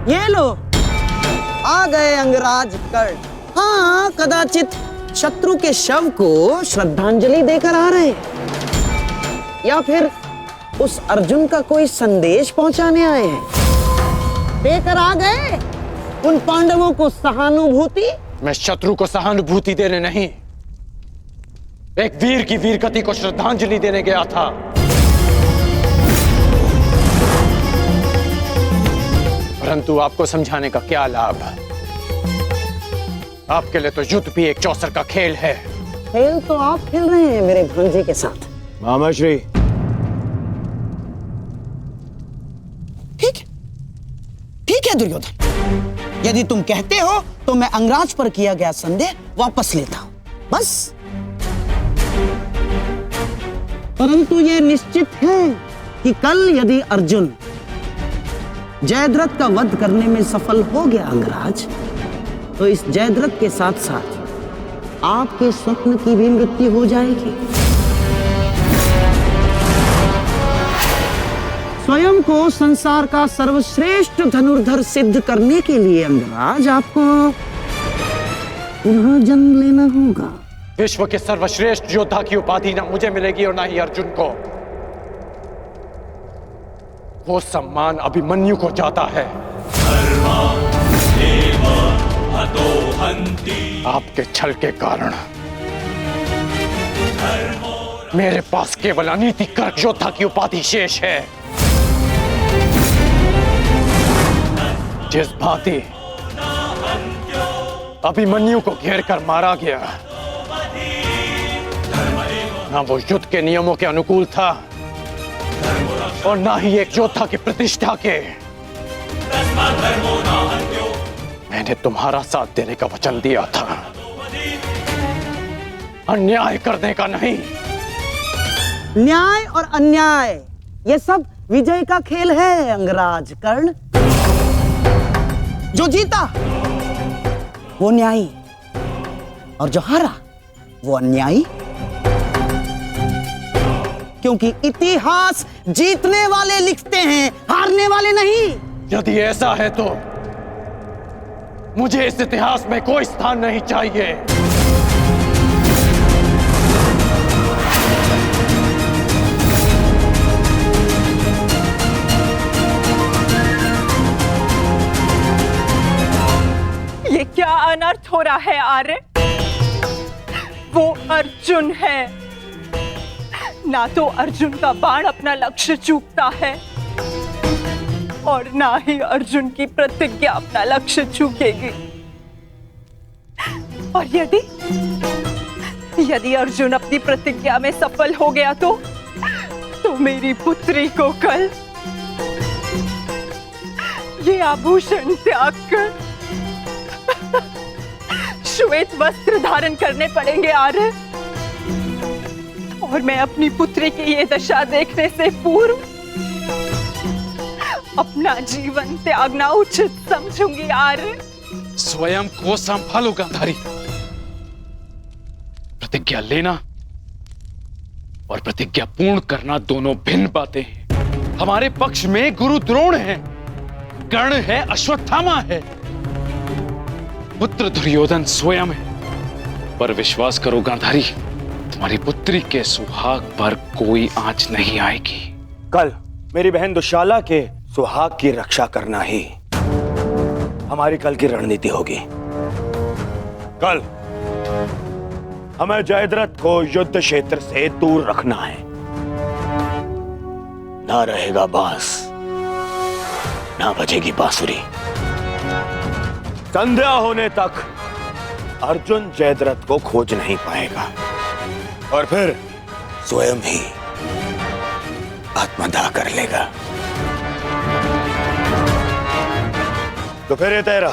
ये लो, आ गए अंगराज कर्ण। हाँ, कदाचित शत्रु के शव को श्रद्धांजलि देकर आ रहे हैं, या फिर उस अर्जुन का कोई संदेश पहुंचाने आए हैं। देकर आ गए उन पांडवों को सहानुभूति। मैं शत्रु को सहानुभूति देने नहीं, एक वीर की वीरगति को श्रद्धांजलि देने गया था। परंतु आपको समझाने का क्या लाभ? आपके लिए तो युद्ध भी एक चौसर का खेल है। खेल तो आप खेल रहे हैं मेरे भांजे के साथ। मामाश्री, ठीक है दुर्योधन, यदि तुम कहते हो तो मैं अंगराज पर किया गया संदेह वापस लेता हूं, बस। परंतु यह निश्चित है कि कल यदि अर्जुन जयद्रथ का वध करने में सफल हो गया अंगराज, तो इस जयद्रथ के साथ साथ आपके स्वप्न की भी मृत्यु हो जाएगी। स्वयं को संसार का सर्वश्रेष्ठ धनुर्धर सिद्ध करने के लिए अंगराज आपको पुनः जन्म लेना होगा। विश्व के सर्वश्रेष्ठ योद्धा की उपाधि ना मुझे मिलेगी और ना ही अर्जुन को। वो सम्मान अभिमन्यु को जाता है। आपके छल के कारण मेरे पास केवल अनीतिकर योद्धा की उपाधि शेष है। जिस भांति अभिमन्यु को घेर कर मारा गया, ना वो युद्ध के नियमों के अनुकूल था और ना ही एक योद्धा की प्रतिष्ठा के। मैंने तुम्हारा साथ देने का वचन दिया था, अन्याय करने का नहीं। न्याय और अन्याय ये सब विजय का खेल है अंगराज कर्ण। जो जीता वो न्यायी और जो हारा वो अन्यायी, क्योंकि इतिहास जीतने वाले लिखते हैं, हारने वाले नहीं। यदि ऐसा है तो मुझे इस इतिहास में कोई स्थान नहीं चाहिए। ये क्या अनर्थ हो रहा है आर्य? वो अर्जुन है, ना तो अर्जुन का बाण अपना लक्ष्य चूकता है और ना ही अर्जुन की प्रतिज्ञा अपना लक्ष्य चूकेगी। और यदि अर्जुन अपनी प्रतिज्ञा में सफल हो गया तो मेरी पुत्री को कल ये आभूषण त्याग कर श्वेत वस्त्र धारण करने पड़ेंगे आर्य, और मैं अपनी पुत्री की ये दशा देखने से पूर्व अपना जीवन त्यागना उचित समझूंगी आर्य। स्वयं को संभालो गांधारी। प्रतिज्ञा लेना और प्रतिज्ञा पूर्ण करना दोनों भिन्न बातें हैं। हमारे पक्ष में गुरु द्रोण है, कर्ण है, अश्वत्थामा है, पुत्र दुर्योधन स्वयं है। पर विश्वास करो गांधारी, तुम्हारी पुत्री के सुहाग पर कोई आंच नहीं आएगी। कल मेरी बहन दुशाला के सुहाग की रक्षा करना ही हमारी कल की रणनीति होगी। कल हमें जयद्रथ को युद्ध क्षेत्र से दूर रखना है। ना रहेगा बांस, ना बजेगी बांसुरी। संध्या होने तक अर्जुन जयद्रथ को खोज नहीं पाएगा और फिर स्वयं ही आत्मदाह कर लेगा। तो फिर ये तेरा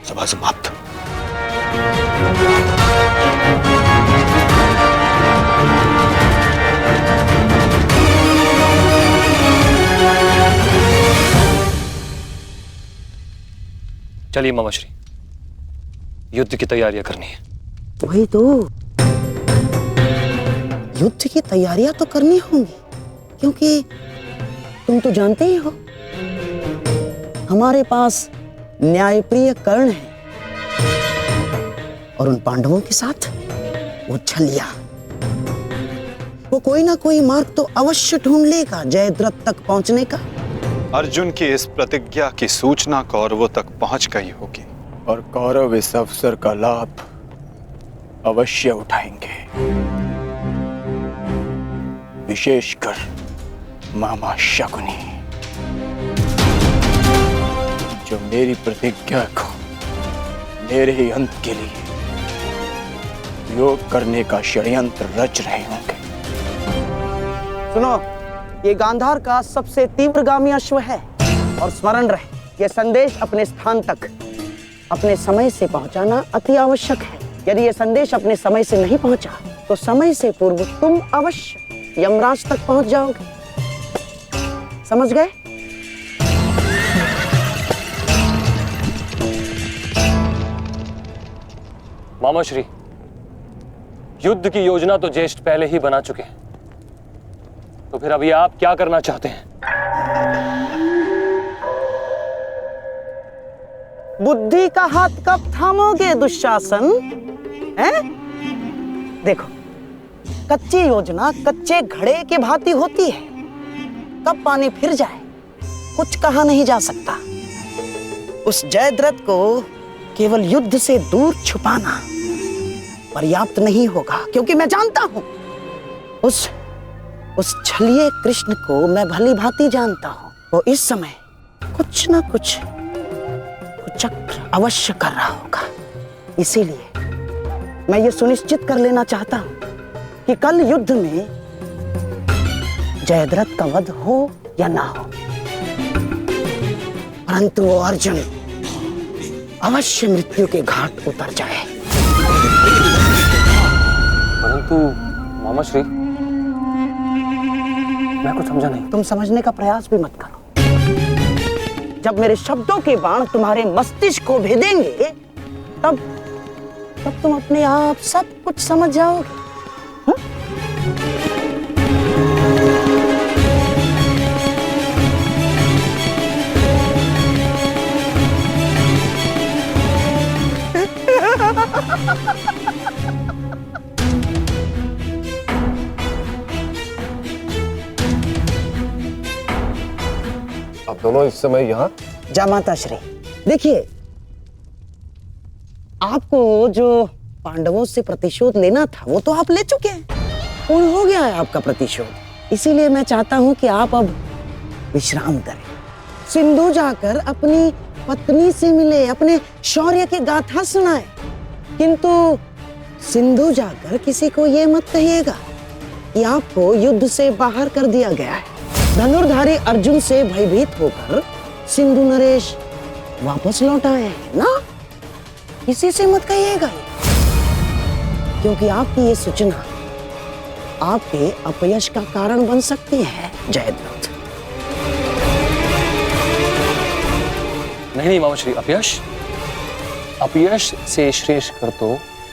सभा समाप्त। चलिए मामाश्री, युद्ध की तैयारियां करनी है। वही तो, युद्ध की तैयारियां तो करनी होंगी, क्योंकि तुम तो जानते ही हो हमारे पास न्यायप्रिय कर्ण है और उन पांडवों के साथ वो छलिया। वो कोई ना कोई मार्ग तो अवश्य ढूंढ लेगा जयद्रथ तक पहुंचने का। अर्जुन की इस प्रतिज्ञा की सूचना कौरवों तक पहुंच गई होगी और कौरव इस अवसर का लाभ अवश्य उठाएंगे, विशेषकर मामा शकुनी, जो मेरी प्रतिज्ञा को मेरे ही अंत के लिए योग करने का षड्यंत्र रच रहे होंगे। सुनो, ये गांधार का सबसे तीव्रगामी अश्व है और स्मरण रहे, यह संदेश अपने स्थान तक अपने समय से पहुंचाना अति आवश्यक है। यदि यह संदेश अपने समय से नहीं पहुंचा तो समय से पूर्व तुम अवश्य यमराज तक पहुंच जाओगे। समझ गए? मामा श्री, युद्ध की योजना तो ज्येष्ठ पहले ही बना चुके हैं, तो फिर अभी आप क्या करना चाहते हैं? बुद्धि का हाथ कब थामोगे दुशासन? हैं? देखो, कच्ची योजना कच्चे घड़े के भांति होती है, कब पानी फिर जाए कुछ कहा नहीं जा सकता। उस जयद्रथ को केवल युद्ध से दूर छुपाना पर्याप्त नहीं होगा, क्योंकि मैं जानता हूं उस छलिए कृष्ण को मैं भली भांति जानता हूं। वो इस समय कुछ ना कुछ चक्र अवश्य कर रहा होगा। इसीलिए मैं ये सुनिश्चित कर लेना चाहता हूं कि कल युद्ध में जयद्रथ का वध हो या ना हो, परंतु वो अर्जुन अवश्य मृत्यु के घाट उतर जाए। परंतु मामा श्री, मैं कुछ समझा नहीं। तुम समझने का प्रयास भी मत करो। जब मेरे शब्दों के बाण तुम्हारे मस्तिष्क को भेदेंगे तब तुम अपने आप सब कुछ समझ जाओगे। आप दोनों इस समय यहाँ? जामाता श्री, देखिए, आपको जो पांडवों से प्रतिशोध लेना था वो तो आप ले चुके हैं, पूर्ण हो गया है आपका प्रतिशोध। इसीलिए मैं चाहता हूं कि आप अब विश्राम करें, सिंधु जाकर अपनी पत्नी से मिले, अपने शौर्य की गाथा सुनाए। किंतु सिंधु जाकर किसी को ये मत कहिएगा कि आपको युद्ध से बाहर कर दिया गया है। धनुर्धारी अर्जुन से भयभीत होकर सिंधु नरेश वापस लौट आए हैं ना, किसी से मत कहिएगा, क्योंकि आपकी ये सूचना आपके अपयश का कारण बन सकती है जयद्रथ। नहीं मामा श्री, अपयश से श्रेष्ठ कर तो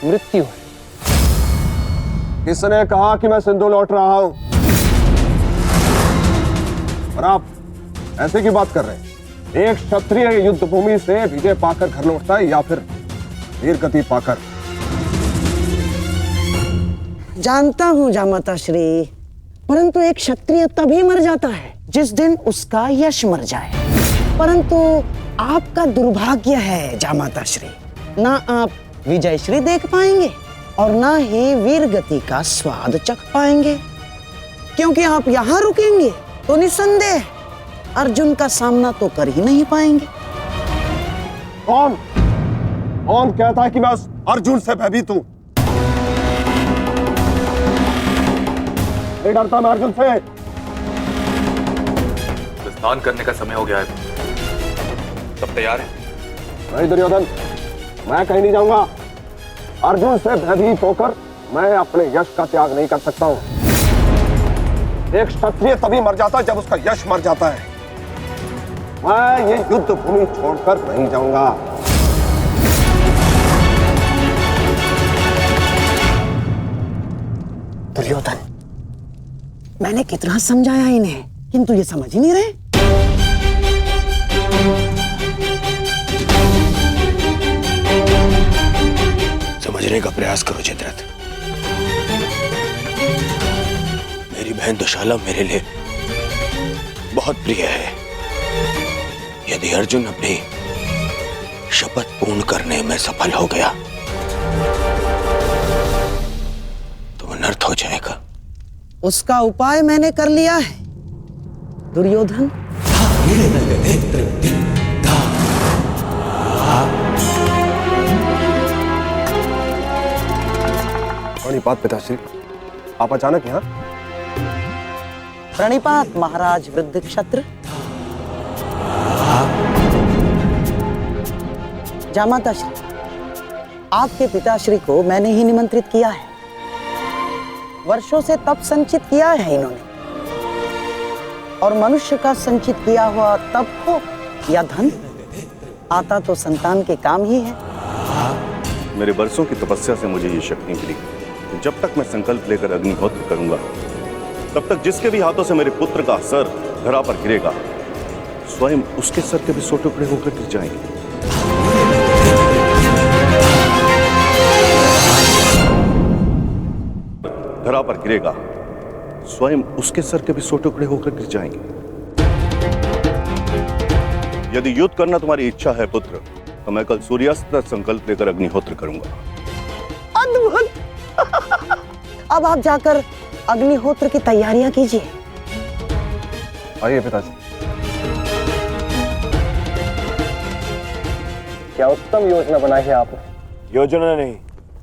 मृत्यु है। किसने कहा कि मैं सिंधु लौट रहा हूं? और आप ऐसे की बात कर रहे हैं? एक क्षत्रिय युद्ध भूमि से विजय पाकर घर लौटता है या फिर वीर गति पाकर? जानता हूं जामाता श्री, परंतु एक क्षत्रिय तभी मर जाता है जिस दिन उसका यश मर जाए। परंतु आपका दुर्भाग्य है जामाता श्री, ना आप विजय श्री देख पाएंगे और ना ही वीर गति का स्वाद चख पाएंगे, क्योंकि आप यहाँ रुकेंगे तो निसंदेह अर्जुन का सामना तो कर ही नहीं पाएंगे। कौन कहता है कि मैं उस अर्जुन से भयभीत हूं? नहीं डरता मैं अर्जुन से। स्नान करने का समय हो गया है, सब तैयार है? नहीं दुर्योधन, मैं कहीं नहीं जाऊंगा। अर्जुन से भयभीत होकर मैं अपने यश का त्याग नहीं कर सकता हूं। एक क्षत्रिय तभी मर जाता है जब उसका यश मर जाता है। मैं ये युद्ध भूमि छोड़कर नहीं जाऊंगा। दुर्योधन, मैंने कितना समझाया इन्हें, किंतु ये समझ ही नहीं रहे। समझने का प्रयास करो जयद्रथ। मेरी बहन दुशाला मेरे लिए बहुत प्रिय है। यदि अर्जुन अपनी शपथ पूर्ण करने में सफल हो गया तो अनर्थ हो जाएगा। उसका उपाय मैंने कर लिया है दुर्योधन। प्रणिपात पिताश्री, आप अचानक यहाँ? प्रणिपात महाराज वृद्ध क्षत्र। जामाता श्री, आपके पिताश्री को मैंने ही निमंत्रित किया है। वर्षों से तप संचित किया है इन्होंने, और मनुष्य का संचित किया हुआ तप हो या धन, आता तो संतान के काम ही है। मेरे बरसों की तपस्या से मुझे ये शक्ति मिली कि जब तक मैं संकल्प लेकर अग्निहोत्र करूंगा तब तक जिसके भी हाथों से मेरे पुत्र का सर धरा पर गिरेगा स्वयं उसके सर के भी 100 टुकड़े होकर गिर जाएंगे। धरा पर गिरेगा स्वयं उसके सर के भी 100 टुकड़े होकर गिर जाएंगे। यदि युद्ध करना तुम्हारी इच्छा है पुत्र तो मैं कल सूर्यास्त तक संकल्प लेकर अग्निहोत्र करूंगा। अद्भुत। अब आप जाकर अग्निहोत्र की तैयारियां कीजिए। आइए पिताजी। क्या उत्तम योजना बनाई है आपने। योजना नहीं,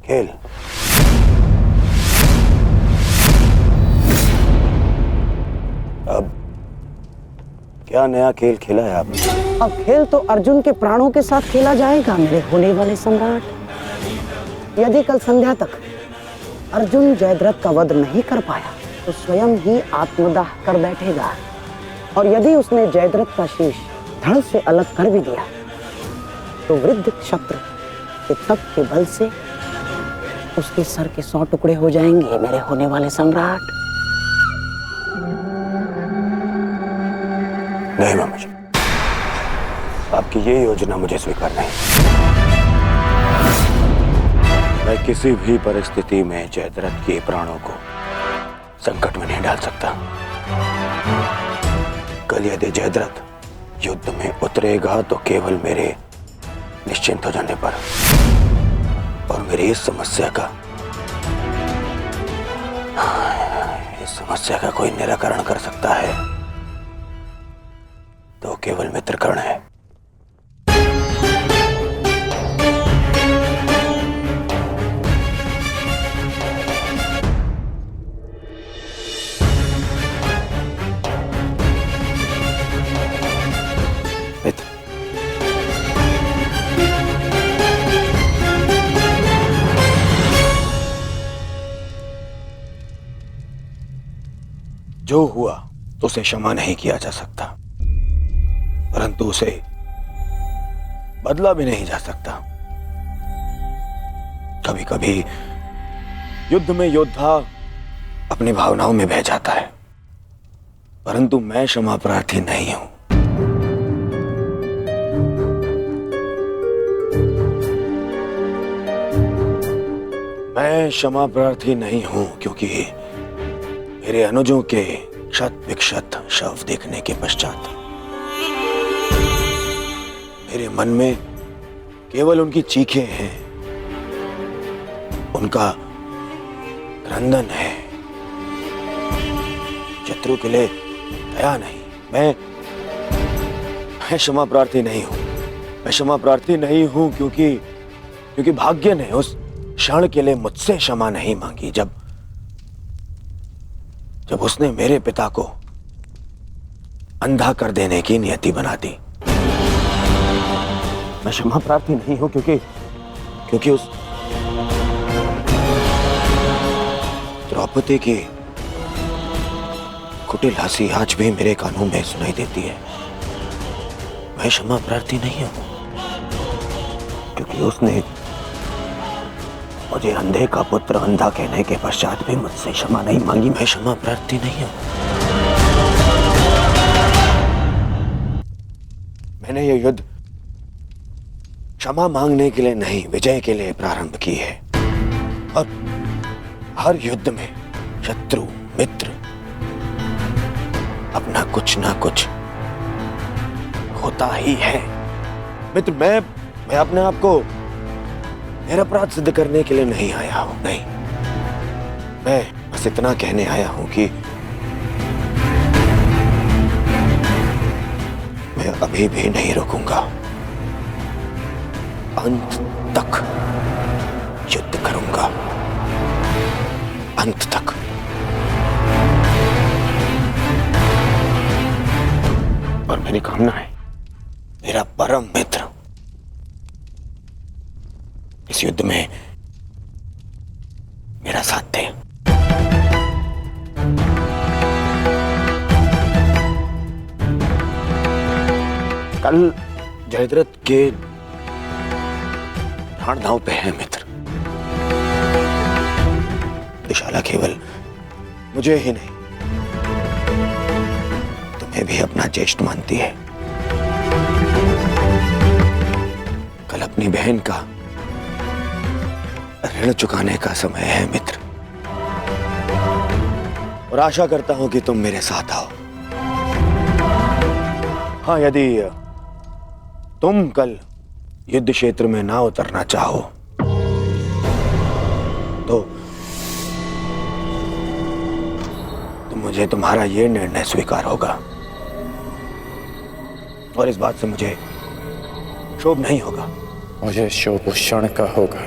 खेल। अब क्या नया खेल खेला है आपने? अब खेल तो अर्जुन के प्राणों के साथ खेला जाएगा मेरे होने वाले सम्राट। यदि कल संध्या तक अर्जुन जयद्रथ का वध नहीं कर पाया तो स्वयं ही आत्मदाह कर बैठेगा, और यदि उसने जयद्रथ का शीश धड़ से अलग कर भी दिया तो वृद्ध क्षत्र के तप के बल से उसके सर के 100 टुकड़े हो जाएंगे मेरे होने वाले सम्राट। नहीं मामा जी, आपकी ये योजना मुझे स्वीकार नहीं। मैं किसी भी परिस्थिति में जयद्रथ के प्राणों को संकट में नहीं डाल सकता। कल यदि जयद्रथ युद्ध में उतरेगा तो केवल मेरे निश्चिंत हो जाने पर और मेरी इस समस्या का कोई निराकरण कर सकता है तो केवल मित्र कर्ण है। मित्र, जो हुआ उसे क्षमा नहीं किया जा सकता, परंतु उसे बदला भी नहीं जा सकता। कभी कभी युद्ध में योद्धा अपनी भावनाओं में बह जाता है, परंतु मैं क्षमा प्रार्थी नहीं हूं। मैं क्षमा प्रार्थी नहीं हूं क्योंकि मेरे अनुजों के शत विक्षत शव देखने के पश्चात मेरे मन में केवल उनकी चीखें हैं, उनका क्रंदन है। शत्रु के लिए दया नहीं। मैं क्षमा प्रार्थी नहीं हूं। मैं क्षमा प्रार्थी नहीं हूं क्योंकि भाग्य ने उस क्षण के लिए मुझसे क्षमा नहीं मांगी जब उसने मेरे पिता को अंधा कर देने की नियति बना दी। मैं क्षमा प्रार्थी नहीं हूं क्योंकि उस द्रौपदी की कुटिल हंसी आज भी मेरे कानों में सुनाई देती है। मैं क्षमा प्रार्थी नहीं हूं क्योंकि उसने मुझे अंधे का पुत्र अंधा कहने के पश्चात भी मुझसे क्षमा नहीं मांगी। मैं क्षमा प्रार्थी नहीं हूं। मैंने ये युद्ध क्षमा मांगने के लिए नहीं, विजय के लिए प्रारंभ की है। और हर युद्ध में शत्रु मित्र अपना कुछ ना कुछ होता ही है। मित्र, मैं अपने आप को निरपराध सिद्ध करने के लिए नहीं आया हूं। नहीं, मैं बस इतना कहने आया हूं कि मैं अभी भी नहीं रुकूंगा। अंत तक युद्ध करूंगा, अंत तक। और मेरी कामना है मेरा परम मित्र इस युद्ध में मेरा साथ दे। कल जयद्रथ के प्राण दांव पे है मित्र। दुशाला केवल मुझे ही नहीं, तुम्हें भी अपना ज्येष्ठ मानती है। कल अपनी बहन का ऋण चुकाने का समय है मित्र, और आशा करता हूं कि तुम मेरे साथ आओ। हाँ, यदि तुम कल युद्ध क्षेत्र में ना उतरना चाहो तो मुझे तुम्हारा यह निर्णय स्वीकार होगा, और इस बात से मुझे क्षोभ नहीं होगा। मुझे क्षोभ उस क्षण का होगा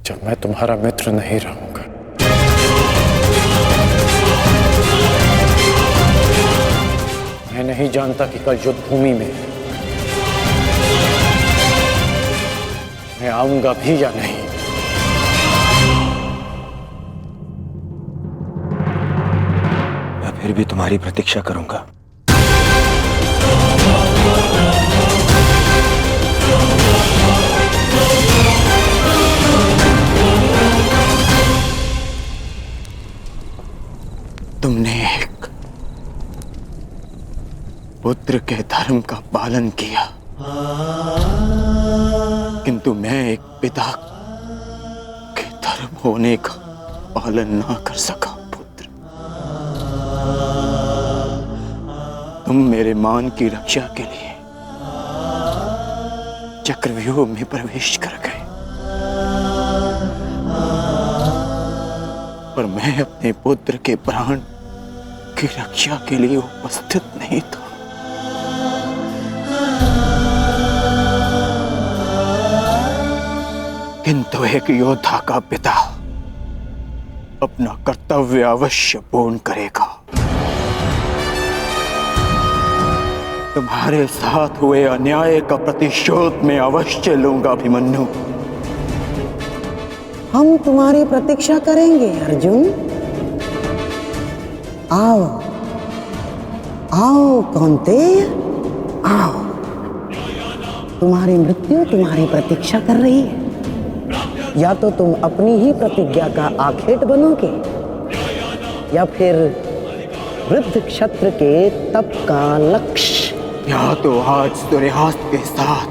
जब मैं तुम्हारा मित्र नहीं रहूंगा। मैं नहीं जानता कि कल युद्ध भूमि में मैं आऊंगा भी या नहीं। मैं फिर भी तुम्हारी प्रतीक्षा करूंगा। तुमने एक पुत्र के धर्म का पालन किया, किंतु मैं एक पिता के धर्म होने का पालन ना कर सका। पुत्र, तुम मेरे मान की रक्षा के लिए चक्रव्यूह में प्रवेश कर गए, पर मैं अपने पुत्र के प्राण की रक्षा के लिए उपस्थित नहीं था। किंतु एक योद्धा का पिता अपना कर्तव्य अवश्य पूर्ण करेगा। तुम्हारे साथ हुए अन्याय का प्रतिशोध मैं अवश्य लूंगा अभिमन्यु। हम तुम्हारी प्रतीक्षा करेंगे अर्जुन। आओ आओ कौन्तेय, आओ। तुम्हारी मृत्यु तुम्हारी प्रतीक्षा कर रही है। या तो तुम अपनी ही प्रतिज्ञा का आखेट बनोगे, या फिर वृद्ध क्षत्र के तप का लक्ष्य। या तो आज सूर्यास्त के साथ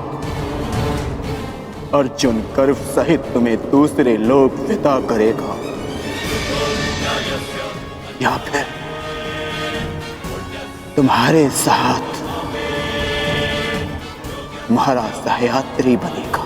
अर्जुन गर्व सहित तुम्हें दूसरे लोक विदा करेगा, या फिर तुम्हारे साथ तुम्हारा सहयात्री बनेगा।